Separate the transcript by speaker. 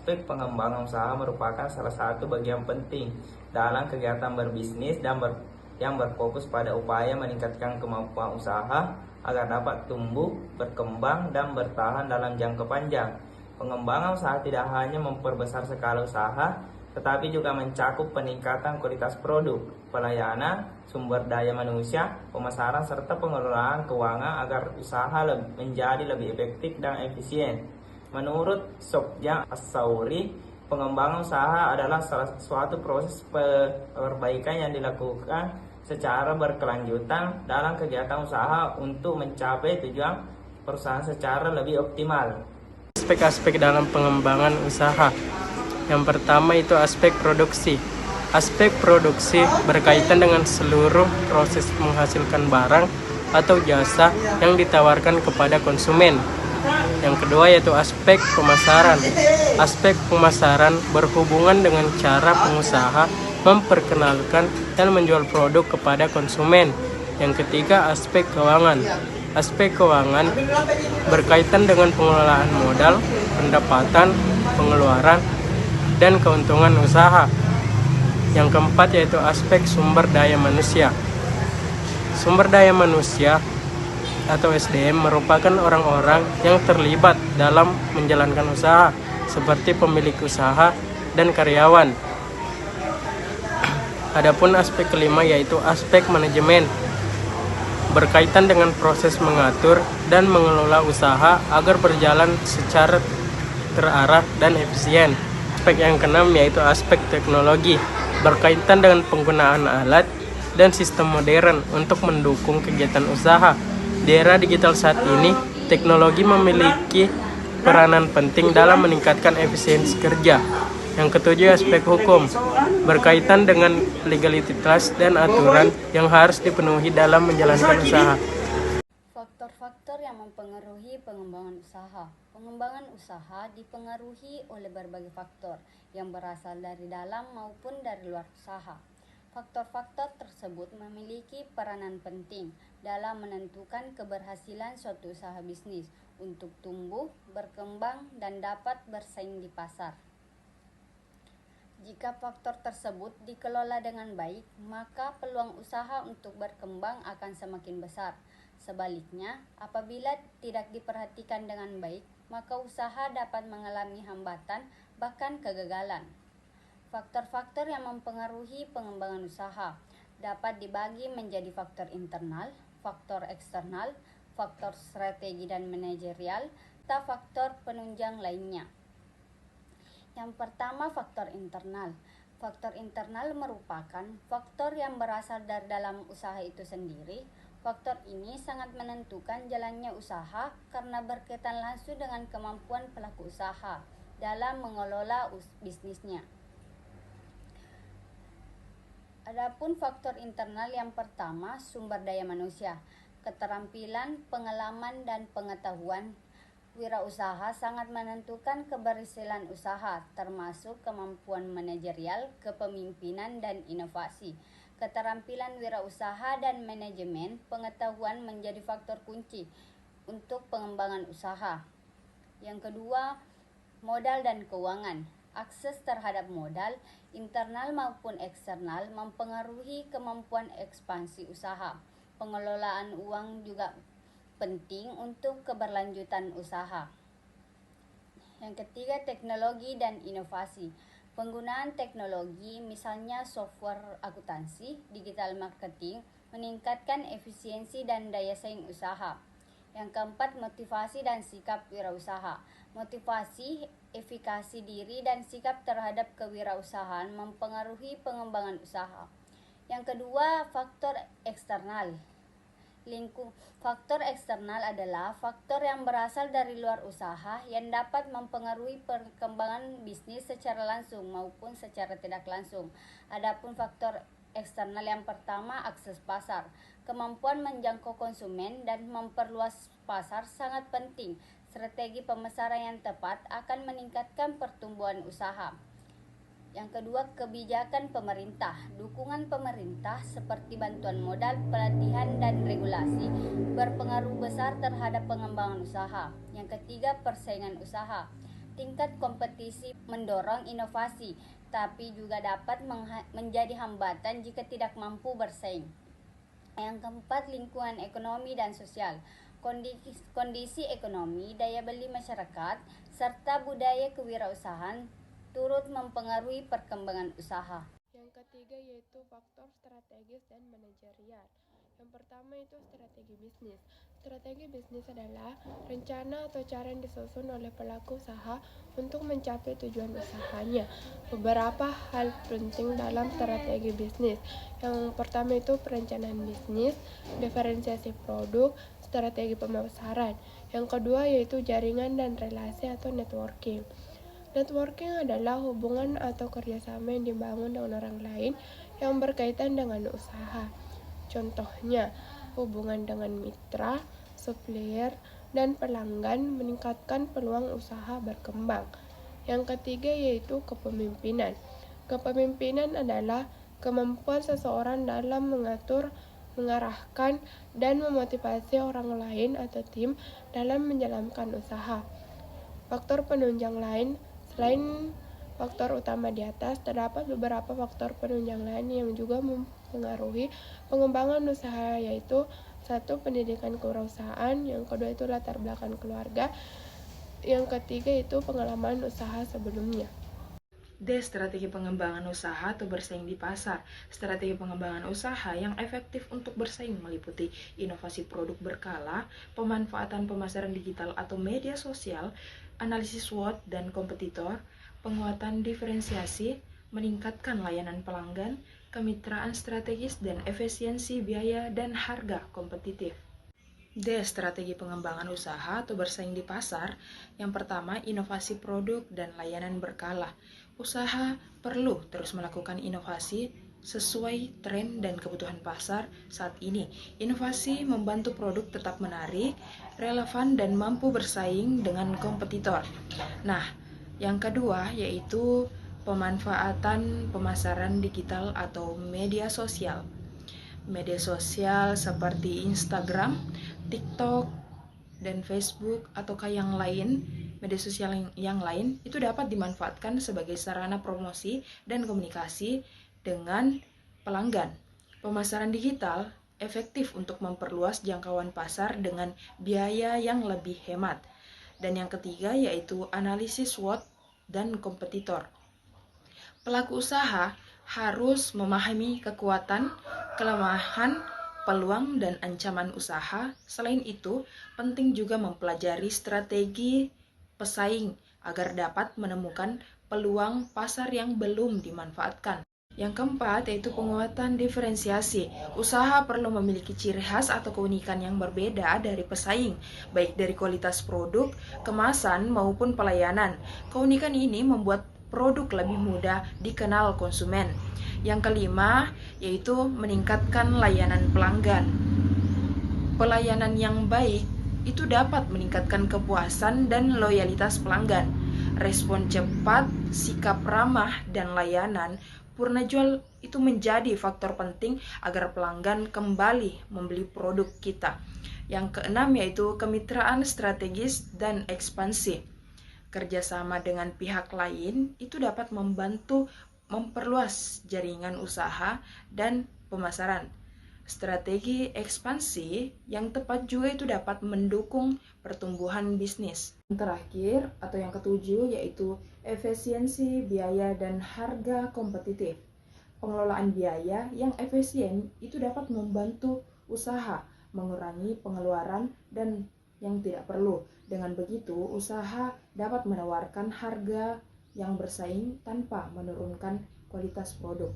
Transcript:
Speaker 1: aspek pengembangan usaha merupakan salah satu bagian penting dalam kegiatan berbisnis dan yang berfokus pada upaya meningkatkan kemampuan usaha agar dapat tumbuh, berkembang, dan bertahan dalam jangka panjang. Pengembangan usaha tidak hanya memperbesar skala usaha, tetapi juga mencakup peningkatan kualitas produk, pelayanan, sumber daya manusia, pemasaran, serta pengelolaan keuangan agar usaha menjadi lebih efektif dan efisien. Menurut Sofyan As-Sauri, pengembangan usaha adalah suatu proses perbaikan yang dilakukan secara berkelanjutan dalam kegiatan usaha untuk mencapai tujuan perusahaan secara lebih optimal.
Speaker 2: Aspek-aspek dalam pengembangan usaha. Yang pertama itu aspek produksi. Aspek produksi berkaitan dengan seluruh proses menghasilkan barang atau jasa yang ditawarkan kepada konsumen. Yang kedua yaitu aspek pemasaran. Aspek pemasaran berhubungan dengan cara pengusaha memperkenalkan dan menjual produk kepada konsumen. Yang ketiga aspek keuangan. Aspek keuangan berkaitan dengan pengelolaan modal, pendapatan, pengeluaran, dan keuntungan usaha. Yang keempat yaitu aspek sumber daya manusia. Sumber daya manusia atau SDM merupakan orang-orang yang terlibat dalam menjalankan usaha seperti pemilik usaha dan karyawan. Adapun aspek kelima yaitu aspek manajemen, berkaitan dengan proses mengatur dan mengelola usaha agar berjalan secara terarah dan efisien. Aspek yang keenam yaitu aspek teknologi, berkaitan dengan penggunaan alat dan sistem modern untuk mendukung kegiatan usaha. Di era digital saat ini, teknologi memiliki peranan penting dalam meningkatkan efisiensi kerja. Yang ketujuh aspek hukum, berkaitan dengan legalitas dan aturan yang harus dipenuhi dalam menjalankan usaha.
Speaker 3: Faktor-faktor yang mempengaruhi pengembangan usaha. Pengembangan usaha dipengaruhi oleh berbagai faktor yang berasal dari dalam maupun dari luar usaha. Faktor-faktor tersebut memiliki peranan penting dalam menentukan keberhasilan suatu usaha bisnis untuk tumbuh, berkembang, dan dapat bersaing di pasar. Jika faktor tersebut dikelola dengan baik, maka peluang usaha untuk berkembang akan semakin besar. Sebaliknya, apabila tidak diperhatikan dengan baik, maka usaha dapat mengalami hambatan, bahkan kegagalan. Faktor-faktor yang mempengaruhi pengembangan usaha dapat dibagi menjadi faktor internal, faktor eksternal, faktor strategi dan manajerial, serta faktor penunjang lainnya. Yang pertama, faktor internal. Faktor internal merupakan faktor yang berasal dari dalam usaha itu sendiri. Faktor ini sangat menentukan jalannya usaha karena berkaitan langsung dengan kemampuan pelaku usaha dalam mengelola bisnisnya. Adapun faktor internal yang pertama, sumber daya manusia. Keterampilan, pengalaman, dan pengetahuan wirausaha sangat menentukan keberhasilan usaha, termasuk kemampuan manajerial, kepemimpinan, dan inovasi. Keterampilan wirausaha dan manajemen pengetahuan menjadi faktor kunci untuk pengembangan usaha. Yang kedua, modal dan keuangan. Akses terhadap modal, internal maupun eksternal, mempengaruhi kemampuan ekspansi usaha. Pengelolaan uang juga penting untuk keberlanjutan usaha. Yang ketiga, teknologi dan inovasi. Penggunaan teknologi, misalnya software akuntansi, digital marketing, meningkatkan efisiensi dan daya saing usaha. Yang keempat, motivasi dan sikap wirausaha. Motivasi, efikasi diri, dan sikap terhadap kewirausahaan mempengaruhi pengembangan usaha. Yang kedua, faktor eksternal. Faktor eksternal adalah faktor yang berasal dari luar usaha yang dapat mempengaruhi perkembangan bisnis secara langsung maupun secara tidak langsung. Adapun faktor eksternal yang pertama, akses pasar. Kemampuan menjangkau konsumen dan memperluas pasar sangat penting. Strategi pemasaran yang tepat akan meningkatkan pertumbuhan usaha. Yang kedua, kebijakan pemerintah. Dukungan pemerintah seperti bantuan modal, pelatihan, dan regulasi berpengaruh besar terhadap pengembangan usaha. Yang ketiga, persaingan usaha. Tingkat kompetisi mendorong inovasi, tapi juga dapat menjadi hambatan jika tidak mampu bersaing. Yang keempat, lingkungan ekonomi dan sosial. Kondisi ekonomi, daya beli masyarakat, serta budaya kewirausahaan turut mempengaruhi perkembangan usaha.
Speaker 4: Yang ketiga yaitu faktor strategis dan manajerial. Yang pertama itu strategi bisnis. Strategi bisnis adalah rencana atau cara yang disusun oleh pelaku usaha untuk mencapai tujuan usahanya. Beberapa hal penting dalam strategi bisnis. Yang pertama itu perencanaan bisnis, diferensiasi produk, strategi pemasaran. Yang kedua yaitu jaringan dan relasi atau networking. Networking adalah hubungan atau kerjasama yang dibangun dengan orang lain yang berkaitan dengan usaha. Contohnya, hubungan dengan mitra, supplier, dan pelanggan meningkatkan peluang usaha berkembang. Yang ketiga yaitu kepemimpinan. Kepemimpinan adalah kemampuan seseorang dalam mengatur, mengarahkan, dan memotivasi orang lain atau tim dalam menjalankan usaha. Faktor penunjang lain. Selain faktor utama di atas, terdapat beberapa faktor penunjang lain yang juga mempengaruhi pengembangan usaha, yaitu 1. Pendidikan kewirausahaan, yang kedua itu latar belakang keluarga, yang ketiga itu pengalaman usaha sebelumnya.
Speaker 5: D. Strategi pengembangan usaha atau bersaing di pasar. Strategi pengembangan usaha yang efektif untuk bersaing meliputi inovasi produk berkala, pemanfaatan pemasaran digital atau media sosial, analisis SWOT dan kompetitor, penguatan diferensiasi, meningkatkan layanan pelanggan, kemitraan strategis, dan efisiensi biaya dan harga kompetitif. D. Strategi pengembangan usaha atau bersaing di pasar. Yang pertama, inovasi produk dan layanan berkala. Usaha perlu terus melakukan inovasi sesuai tren dan kebutuhan pasar saat ini. Inovasi membantu produk tetap menarik, relevan, dan mampu bersaing dengan kompetitor. Nah, yang kedua yaitu pemanfaatan pemasaran digital atau media sosial. Media sosial seperti Instagram, TikTok, dan Facebook ataukah yang lain, media sosial yang lain itu dapat dimanfaatkan sebagai sarana promosi dan komunikasi dengan pelanggan. Pemasaran digital efektif untuk memperluas jangkauan pasar dengan biaya yang lebih hemat. Dan yang ketiga yaitu analisis SWOT dan kompetitor. Pelaku usaha harus memahami kekuatan, kelemahan, peluang, dan ancaman usaha. Selain itu, penting juga mempelajari strategi pesaing agar dapat menemukan peluang pasar yang belum dimanfaatkan. Yang keempat yaitu penguatan diferensiasi. Usaha perlu memiliki ciri khas atau keunikan yang berbeda dari pesaing, baik dari kualitas produk, kemasan, maupun pelayanan. Keunikan ini membuat produk lebih mudah dikenal konsumen. Yang kelima yaitu meningkatkan layanan pelanggan. Pelayanan yang baik itu dapat meningkatkan kepuasan dan loyalitas pelanggan. Respon cepat, sikap ramah, dan layanan purna jual itu menjadi faktor penting agar pelanggan kembali membeli produk kita. Yang keenam yaitu kemitraan strategis dan ekspansi. Kerjasama dengan pihak lain itu dapat membantu memperluas jaringan usaha dan pemasaran. Strategi ekspansi yang tepat juga itu dapat mendukung pertumbuhan bisnis. Yang terakhir atau yang ketujuh yaitu efisiensi biaya dan harga kompetitif. Pengelolaan biaya yang efisien itu dapat membantu usaha mengurangi pengeluaran dan yang tidak perlu. Dengan begitu, usaha dapat menawarkan harga yang bersaing tanpa menurunkan kualitas produk.